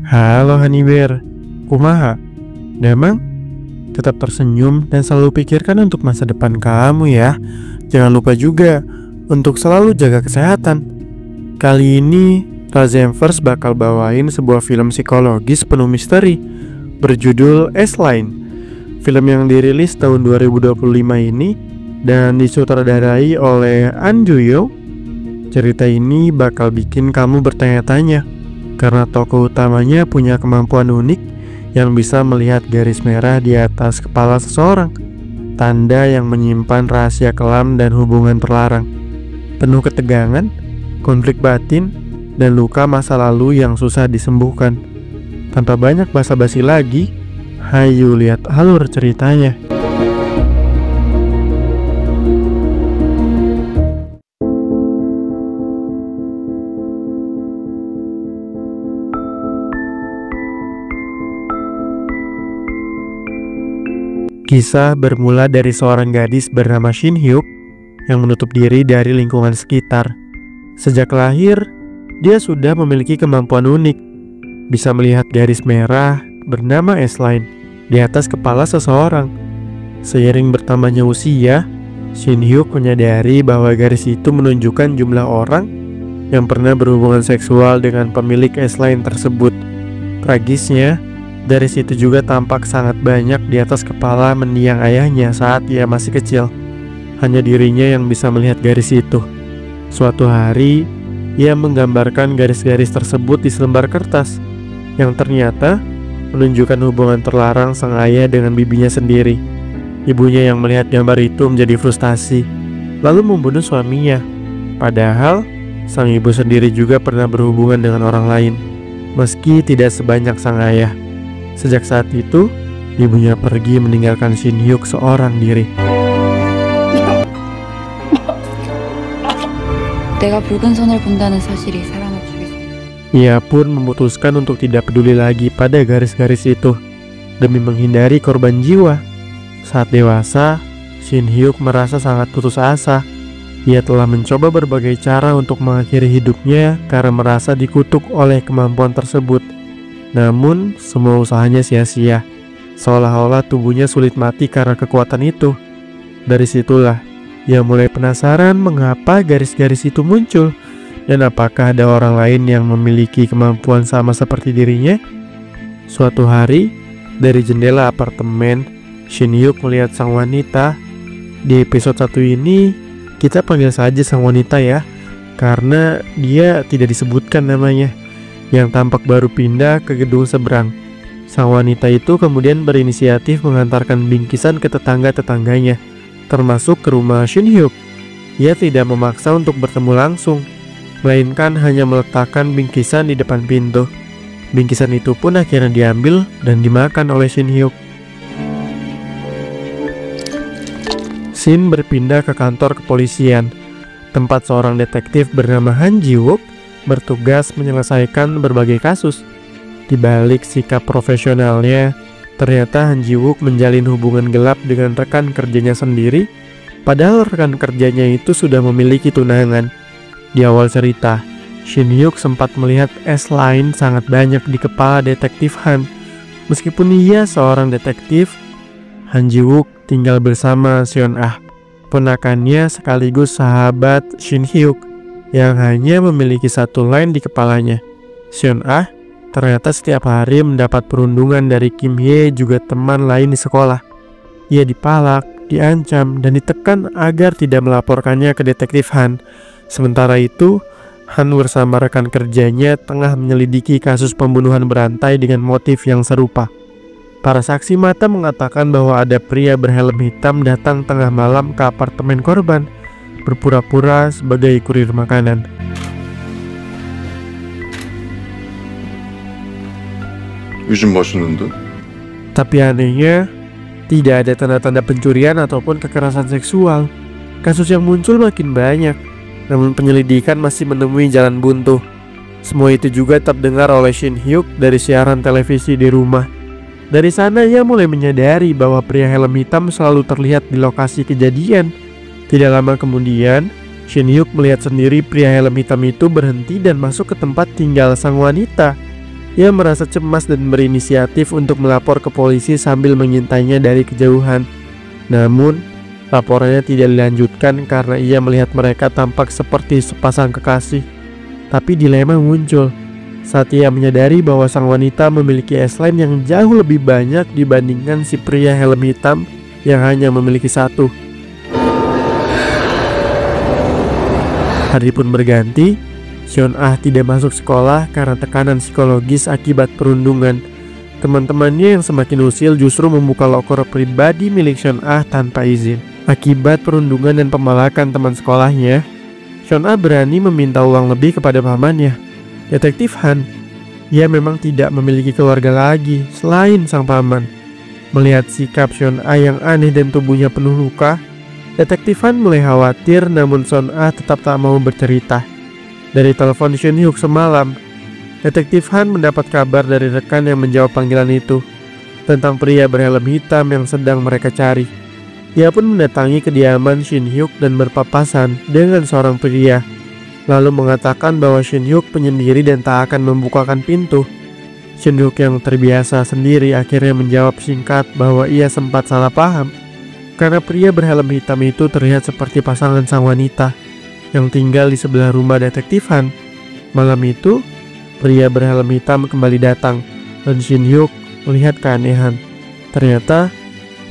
Halo Haniber, kumaha? Damang, tetap tersenyum dan selalu pikirkan untuk masa depan kamu ya. Jangan lupa juga untuk selalu jaga kesehatan. Kali ini, Razemvers bakal bawain sebuah film psikologis penuh misteri berjudul S-Line. Film yang dirilis tahun 2025 ini dan disutradarai oleh An Ju-yo. Cerita ini bakal bikin kamu bertanya-tanya karena tokoh utamanya punya kemampuan unik yang bisa melihat garis merah di atas kepala seseorang, tanda yang menyimpan rahasia kelam dan hubungan terlarang. Penuh ketegangan, konflik batin, dan luka masa lalu yang susah disembuhkan. Tanpa banyak basa-basi lagi, hayu lihat alur ceritanya. Kisah bermula dari seorang gadis bernama Shin Hyuk yang menutup diri dari lingkungan sekitar. Sejak lahir, dia sudah memiliki kemampuan unik, bisa melihat garis merah bernama S-Line di atas kepala seseorang. Seiring bertambahnya usia, Shin Hyuk menyadari bahwa garis itu menunjukkan jumlah orang yang pernah berhubungan seksual dengan pemilik S-Line tersebut. Tragisnya, garis itu juga tampak sangat banyak di atas kepala mendiang ayahnya saat ia masih kecil. Hanya dirinya yang bisa melihat garis itu. Suatu hari, ia menggambarkan garis-garis tersebut di selembar kertas yang ternyata menunjukkan hubungan terlarang sang ayah dengan bibinya sendiri. Ibunya yang melihat gambar itu menjadi frustasi, lalu membunuh suaminya. Padahal, sang ibu sendiri juga pernah berhubungan dengan orang lain, meski tidak sebanyak sang ayah. Sejak saat itu, ibunya pergi meninggalkan Shin Hyuk seorang diri. Ia pun memutuskan untuk tidak peduli lagi pada garis-garis itu demi menghindari korban jiwa. Saat dewasa, Shin Hyuk merasa sangat putus asa. Ia telah mencoba berbagai cara untuk mengakhiri hidupnya karena merasa dikutuk oleh kemampuan tersebut. Namun, semua usahanya sia-sia. Seolah-olah tubuhnya sulit mati karena kekuatan itu. Dari situlah, ia mulai penasaran mengapa garis-garis itu muncul dan apakah ada orang lain yang memiliki kemampuan sama seperti dirinya. Suatu hari, dari jendela apartemen, Shin Hyuk melihat sang wanita. Di episode 1 ini, kita panggil saja sang wanita ya, karena dia tidak disebutkan namanya, yang tampak baru pindah ke gedung seberang. Sang wanita itu kemudian berinisiatif mengantarkan bingkisan ke tetangga-tetangganya, termasuk ke rumah Shin Hyuk. Ia tidak memaksa untuk bertemu langsung, melainkan hanya meletakkan bingkisan di depan pintu. Bingkisan itu pun akhirnya diambil dan dimakan oleh Shin Hyuk. Shin berpindah ke kantor kepolisian, tempat seorang detektif bernama Han Ji-wook bertugas menyelesaikan berbagai kasus. Di balik sikap profesionalnya, ternyata Han Ji-wook menjalin hubungan gelap dengan rekan kerjanya sendiri, padahal rekan kerjanya itu sudah memiliki tunangan. Di awal cerita, Shin Hyuk sempat melihat S-Line sangat banyak di kepala detektif Han. Meskipun ia seorang detektif, Han Ji-wook tinggal bersama Seon-ah, ponakannya sekaligus sahabat Shin Hyuk, yang hanya memiliki satu line di kepalanya. Seon-ah ternyata setiap hari mendapat perundungan dari Kim Hye, juga teman lain di sekolah. Ia dipalak, diancam, dan ditekan agar tidak melaporkannya ke detektif Han. Sementara itu, Han bersama rekan kerjanya tengah menyelidiki kasus pembunuhan berantai dengan motif yang serupa. Para saksi mata mengatakan bahwa ada pria berhelm hitam datang tengah malam ke apartemen korban, berpura-pura sebagai kurir makanan. Tapi anehnya, tidak ada tanda-tanda pencurian ataupun kekerasan seksual. Kasus yang muncul makin banyak, namun penyelidikan masih menemui jalan buntu. Semua itu juga terdengar oleh Shin Hyuk dari siaran televisi di rumah. Dari sana ia mulai menyadari bahwa pria helm hitam selalu terlihat di lokasi kejadian. Tidak lama kemudian, Shin Hyuk melihat sendiri pria helm hitam itu berhenti dan masuk ke tempat tinggal sang wanita. Ia merasa cemas dan berinisiatif untuk melapor ke polisi sambil mengintainya dari kejauhan. Namun, laporannya tidak dilanjutkan karena ia melihat mereka tampak seperti sepasang kekasih. Tapi dilema muncul saat ia menyadari bahwa sang wanita memiliki S-line yang jauh lebih banyak dibandingkan si pria helm hitam yang hanya memiliki satu. Hari pun berganti. Seon-ah tidak masuk sekolah karena tekanan psikologis akibat perundungan. Teman-temannya yang semakin usil justru membuka loker pribadi milik Seon-ah tanpa izin. Akibat perundungan dan pemalakan teman sekolahnya, Seon-ah berani meminta uang lebih kepada pamannya, Detektif Han. Ia memang tidak memiliki keluarga lagi selain sang paman. Melihat sikap Seon-ah yang aneh dan tubuhnya penuh luka, Detektif Han mulai khawatir, namun Seon-ah tetap tak mau bercerita. Dari telepon Shin Hyuk semalam, Detektif Han mendapat kabar dari rekan yang menjawab panggilan itu tentang pria berhelm hitam yang sedang mereka cari. Ia pun mendatangi kediaman Shin Hyuk dan berpapasan dengan seorang pria, lalu mengatakan bahwa Shin Hyuk penyendiri dan tak akan membukakan pintu. Shin Hyuk yang terbiasa sendiri akhirnya menjawab singkat bahwa ia sempat salah paham karena pria berhelm hitam itu terlihat seperti pasangan sang wanita yang tinggal di sebelah rumah Detektif Han. Malam itu, pria berhelm hitam kembali datang dan Shin Hyuk melihat keanehan. Ternyata,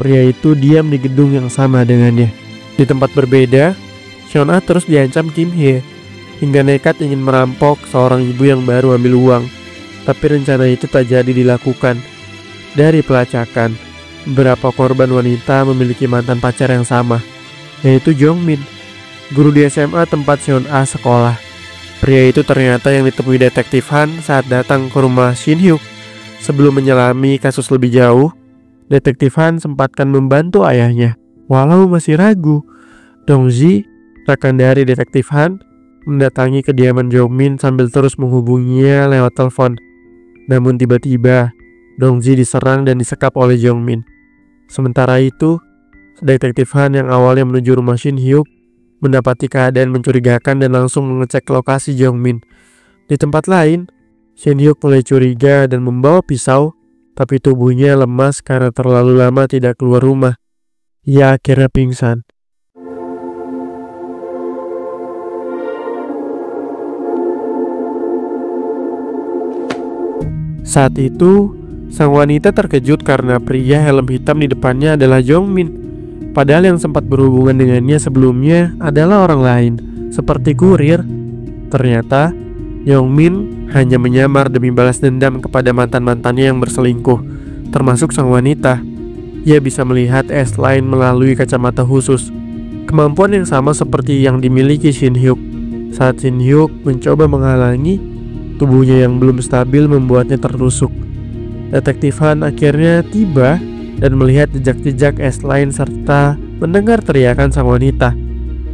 pria itu diam di gedung yang sama dengannya. Di tempat berbeda, Seon-ah terus diancam Kim Hye hingga nekat ingin merampok seorang ibu yang baru ambil uang. Tapi rencana itu tak jadi dilakukan. Dari pelacakan, beberapa korban wanita memiliki mantan pacar yang sama, yaitu Jongmin, guru di SMA tempat Seon-ah sekolah. Pria itu ternyata yang ditemui Detektif Han saat datang ke rumah Shin Hyuk. Sebelum menyelami kasus lebih jauh, Detektif Han sempatkan membantu ayahnya. Walau masih ragu, Dongji, rekan dari Detektif Han, mendatangi kediaman Jongmin sambil terus menghubunginya lewat telepon. Namun tiba-tiba, Dongji diserang dan disekap oleh Jongmin. Sementara itu, Detektif Han yang awalnya menuju rumah Shin Hyuk mendapati keadaan mencurigakan dan langsung mengecek lokasi Jongmin. Di tempat lain, Shin Hyuk mulai curiga dan membawa pisau, tapi tubuhnya lemas karena terlalu lama tidak keluar rumah. Ia akhirnya pingsan. Saat itu, sang wanita terkejut karena pria helm hitam di depannya adalah Jongmin. Padahal yang sempat berhubungan dengannya sebelumnya adalah orang lain, seperti kurir. Ternyata, Jongmin hanya menyamar demi balas dendam kepada mantan-mantannya yang berselingkuh, termasuk sang wanita. Ia bisa melihat S-line melalui kacamata khusus, kemampuan yang sama seperti yang dimiliki Shin Hyuk. Saat Shin Hyuk mencoba menghalangi, tubuhnya yang belum stabil membuatnya tertusuk. Detektif Han akhirnya tiba dan melihat jejak-jejak S-line serta mendengar teriakan sang wanita.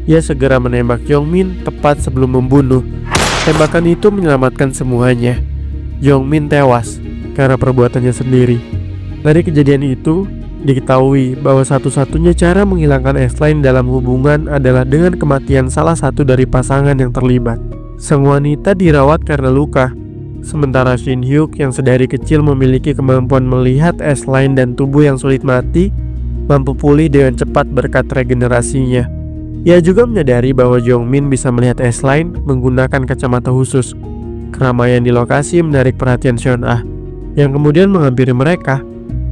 Ia segera menembak Jongmin tepat sebelum membunuh. Tembakan itu menyelamatkan semuanya. Jongmin tewas karena perbuatannya sendiri. Dari kejadian itu, diketahui bahwa satu-satunya cara menghilangkan S-line dalam hubungan adalah dengan kematian salah satu dari pasangan yang terlibat. Sang wanita dirawat karena luka, sementara Shin Hyuk yang sedari kecil memiliki kemampuan melihat S-line dan tubuh yang sulit mati, mampu pulih dengan cepat berkat regenerasinya. Ia juga menyadari bahwa Jongmin bisa melihat S-line menggunakan kacamata khusus. Keramaian di lokasi menarik perhatian Seon-ah, yang kemudian menghampiri mereka.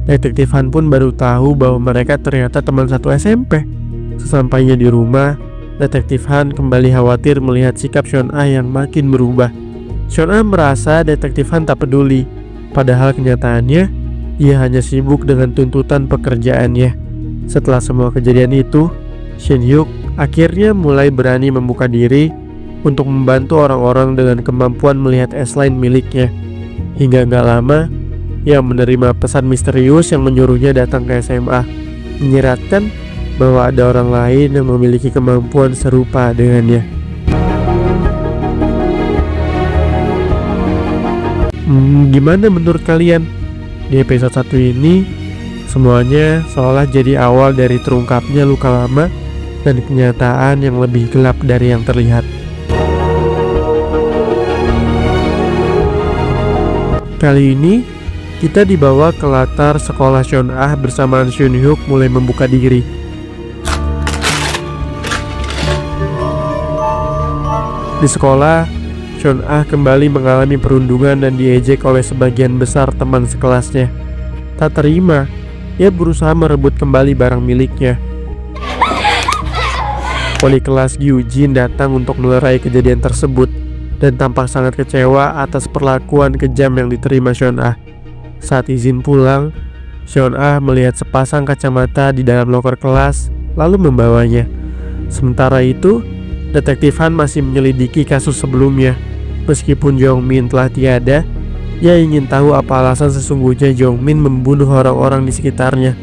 Detektif Han pun baru tahu bahwa mereka ternyata teman satu SMP. Sesampainya di rumah, Detektif Han kembali khawatir melihat sikap Seon-ah yang makin berubah. Seon-ah merasa Detektif Han tak peduli, padahal kenyataannya ia hanya sibuk dengan tuntutan pekerjaannya. Setelah semua kejadian itu, Shin Hyuk akhirnya mulai berani membuka diri untuk membantu orang-orang dengan kemampuan melihat S-line miliknya. Hingga gak lama, ia menerima pesan misterius yang menyuruhnya datang ke SMA, menyiratkan bahwa ada orang lain yang memiliki kemampuan serupa dengannya. Gimana menurut kalian? Di episode 1 ini, semuanya seolah jadi awal dari terungkapnya luka lama dan kenyataan yang lebih gelap dari yang terlihat. Kali ini kita dibawa ke latar sekolah Seon-ah bersamaan Shin-hyuk mulai membuka diri. Di sekolah, Seon-ah kembali mengalami perundungan dan diejek oleh sebagian besar teman sekelasnya. Tak terima, ia berusaha merebut kembali barang miliknya. Wali kelas Gyujin datang untuk melerai kejadian tersebut dan tampak sangat kecewa atas perlakuan kejam yang diterima Seon-ah. Saat izin pulang, Seon-ah melihat sepasang kacamata di dalam loker kelas lalu membawanya. Sementara itu, Detektif Han masih menyelidiki kasus sebelumnya. Meskipun Jong-min telah tiada, ia ingin tahu apa alasan sesungguhnya Jong-min membunuh orang-orang di sekitarnya.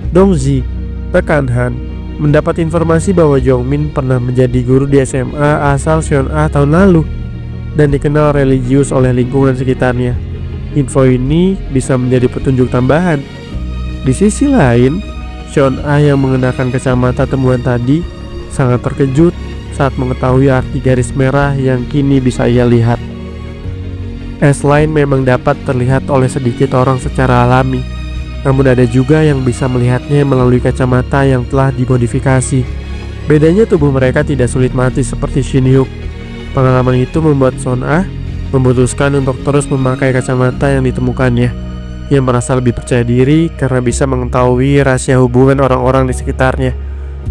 Dong-ji, rekan Han, mendapat informasi bahwa Jong-min pernah menjadi guru di SMA asal Seon-ah tahun lalu dan dikenal religius oleh lingkungan sekitarnya. Info ini bisa menjadi petunjuk tambahan. Di sisi lain, Seon-ah yang mengenakan kacamata temuan tadi sangat terkejut saat mengetahui arti garis merah yang kini bisa ia lihat. S-line memang dapat terlihat oleh sedikit orang secara alami, namun ada juga yang bisa melihatnya melalui kacamata yang telah dimodifikasi. Bedanya tubuh mereka tidak sulit mati seperti Shin-hyuk. Pengalaman itu membuat Seon-ah memutuskan untuk terus memakai kacamata yang ditemukannya. Ia merasa lebih percaya diri karena bisa mengetahui rahasia hubungan orang-orang di sekitarnya.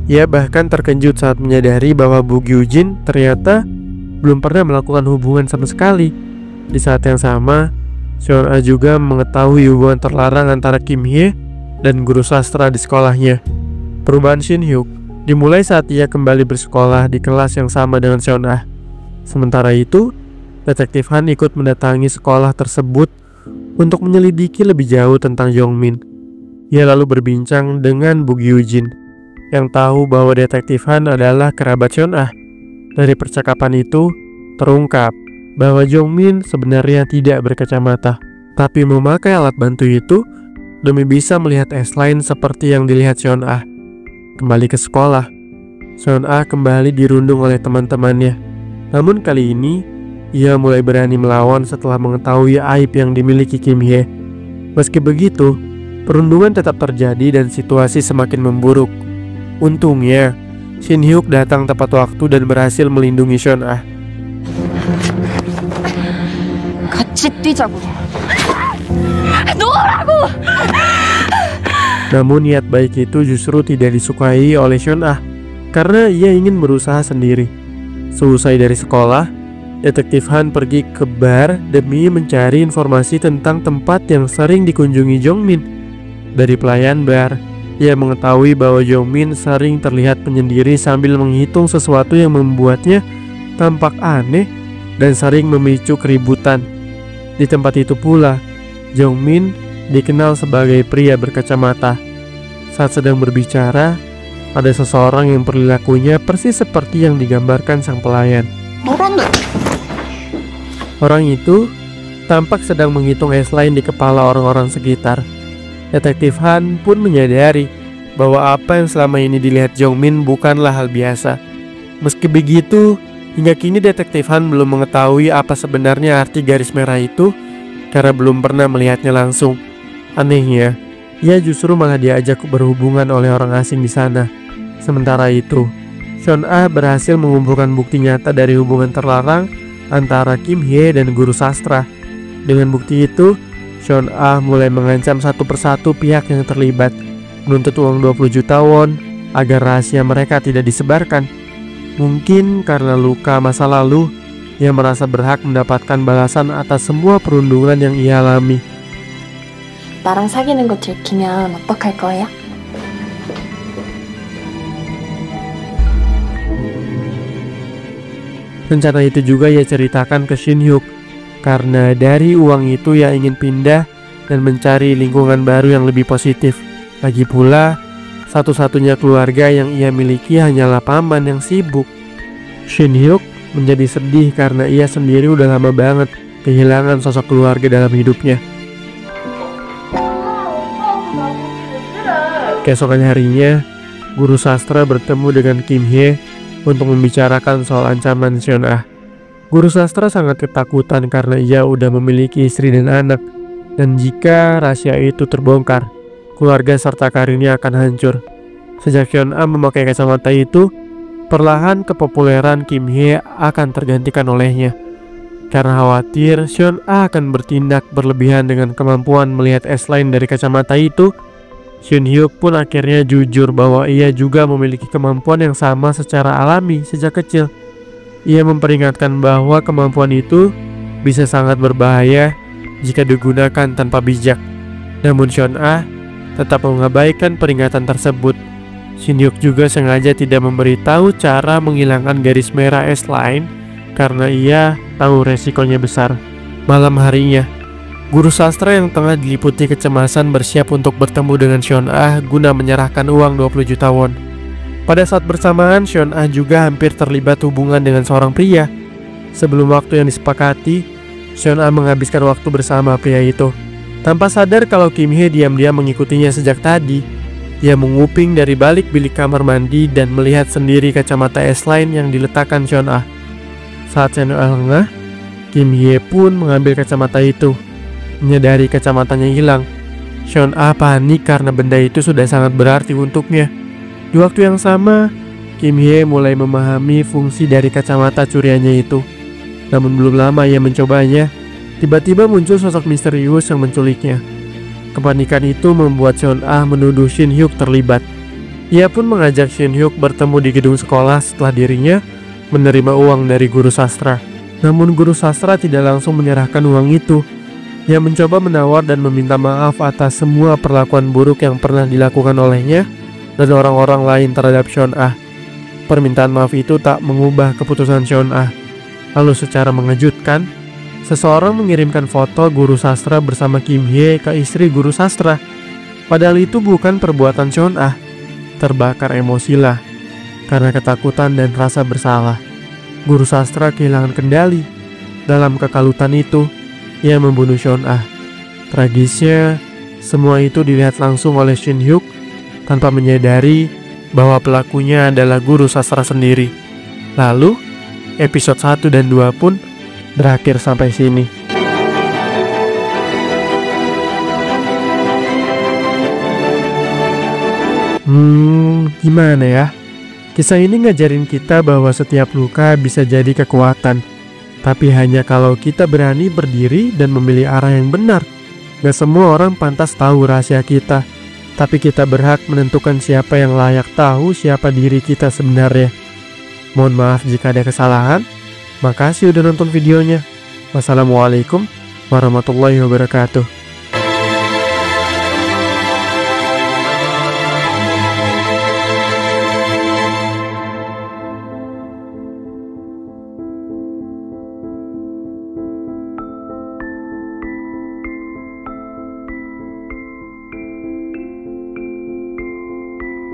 Ia bahkan terkejut saat menyadari bahwa Bu Gyujin ternyata belum pernah melakukan hubungan sama sekali. Di saat yang sama, Seon-ah juga mengetahui hubungan terlarang antara Kim Hye dan guru sastra di sekolahnya. Perubahan Shin-hyuk dimulai saat ia kembali bersekolah di kelas yang sama dengan Seon-ah. Sementara itu, Detektif Han ikut mendatangi sekolah tersebut untuk menyelidiki lebih jauh tentang Jong-min. Ia lalu berbincang dengan Bu Gyujin yang tahu bahwa Detektif Han adalah kerabat Seon-ah. Dari percakapan itu, terungkap bahwa Jong-min sebenarnya tidak berkacamata, tapi memakai alat bantu itu demi bisa melihat S-line seperti yang dilihat Seon-ah. Kembali ke sekolah, Seon-ah kembali dirundung oleh teman-temannya. Namun kali ini, ia mulai berani melawan setelah mengetahui aib yang dimiliki Kim Hye. Meski begitu, perundungan tetap terjadi dan situasi semakin memburuk. Untungnya, Shin-hyuk datang tepat waktu dan berhasil melindungi Seon-ah. Namun niat baik itu justru tidak disukai oleh Seon-ah karena ia ingin berusaha sendiri. Seusai dari sekolah, Detektif Han pergi ke bar demi mencari informasi tentang tempat yang sering dikunjungi Jong-min. Dari pelayan bar, ia mengetahui bahwa Jong-min sering terlihat menyendiri sambil menghitung sesuatu yang membuatnya tampak aneh dan sering memicu keributan. Di tempat itu pula, Jong-min dikenal sebagai pria berkacamata. Saat sedang berbicara, ada seseorang yang perilakunya persis seperti yang digambarkan sang pelayan. Orang itu tampak sedang menghitung S-line di kepala orang-orang sekitar. Detektif Han pun menyadari bahwa apa yang selama ini dilihat Jong-min bukanlah hal biasa. Meski begitu, hingga kini Detektif Han belum mengetahui apa sebenarnya arti garis merah itu karena belum pernah melihatnya langsung. Anehnya, ia justru malah diajak berhubungan oleh orang asing di sana. Sementara itu, Seon-ah berhasil mengumpulkan bukti nyata dari hubungan terlarang antara Kim Hye dan guru sastra. Dengan bukti itu, Seon-ah mulai mengancam satu persatu pihak yang terlibat, menuntut uang 20 juta won agar rahasia mereka tidak disebarkan. Mungkin karena luka masa lalu, ia merasa berhak mendapatkan balasan atas semua perundungan yang ia alami. 나랑 사귀는 거 들키면 어떡할 거야? Rencana itu juga ia ceritakan ke Shin-hyuk, karena dari uang itu ia ingin pindah dan mencari lingkungan baru yang lebih positif. Lagi pula, satu-satunya keluarga yang ia miliki hanyalah paman yang sibuk. Shin-hyuk menjadi sedih karena ia sendiri udah lama banget kehilangan sosok keluarga dalam hidupnya. Keesokan harinya, guru sastra bertemu dengan Kim Hye untuk membicarakan soal ancaman Seon-ah. Guru sastra sangat ketakutan karena ia udah memiliki istri dan anak. Dan jika rahasia itu terbongkar, keluarga serta karirnya akan hancur. Sejak Seon-ah memakai kacamata itu, perlahan kepopuleran Kim Hye akan tergantikan olehnya. Karena khawatir Seon-ah akan bertindak berlebihan dengan kemampuan melihat S-line dari kacamata itu, Shin Hyuk pun akhirnya jujur bahwa ia juga memiliki kemampuan yang sama secara alami sejak kecil. Ia memperingatkan bahwa kemampuan itu bisa sangat berbahaya jika digunakan tanpa bijak. Namun Seon-ah tetap mengabaikan peringatan tersebut. Shin Hyuk juga sengaja tidak memberitahu cara menghilangkan garis merah S-line karena ia tahu resikonya besar. Malam harinya, guru sastra yang tengah diliputi kecemasan bersiap untuk bertemu dengan Seon-ah guna menyerahkan uang 20 juta won. Pada saat bersamaan, Seon-ah juga hampir terlibat hubungan dengan seorang pria. Sebelum waktu yang disepakati, Seon-ah menghabiskan waktu bersama pria itu. Tanpa sadar kalau Kim Hye diam-diam mengikutinya sejak tadi, ia menguping dari balik bilik kamar mandi dan melihat sendiri kacamata S-line yang diletakkan Seon-ah. Saat Seon-ah lengah, Kim Hye pun mengambil kacamata itu. Menyadari kacamatanya hilang, Seon-ah panik karena benda itu sudah sangat berarti untuknya. Di waktu yang sama, Kim Hye mulai memahami fungsi dari kacamata curiannya itu. Namun belum lama ia mencobanya, tiba-tiba muncul sosok misterius yang menculiknya. Kepanikan itu membuat Seon-ah menuduh Shin Hyuk terlibat. Ia pun mengajak Shin Hyuk bertemu di gedung sekolah setelah dirinya menerima uang dari guru sastra. Namun guru sastra tidak langsung menyerahkan uang itu. Ia mencoba menawar dan meminta maaf atas semua perlakuan buruk yang pernah dilakukan olehnya dan orang-orang lain terhadap Seon-ah. Permintaan maaf itu tak mengubah keputusan Seon-ah. Lalu secara mengejutkan, seseorang mengirimkan foto guru sastra bersama Kim Hye ke istri guru sastra. Padahal itu bukan perbuatan Seon-ah. Terbakar emosilah karena ketakutan dan rasa bersalah. Guru sastra kehilangan kendali. Dalam kekalutan itu, ia membunuh Seon-ah. Tragisnya, semua itu dilihat langsung oleh Shin Hyuk tanpa menyadari bahwa pelakunya adalah guru sastra sendiri. Lalu, episode 1 dan 2 pun berakhir sampai sini. Gimana ya? Kisah ini ngajarin kita bahwa setiap luka bisa jadi kekuatan. Tapi hanya kalau kita berani berdiri dan memilih arah yang benar. Gak semua orang pantas tahu rahasia kita. Tapi kita berhak menentukan siapa yang layak tahu siapa diri kita sebenarnya. Mohon maaf jika ada kesalahan. Makasih udah nonton videonya. Wassalamualaikum warahmatullahi wabarakatuh.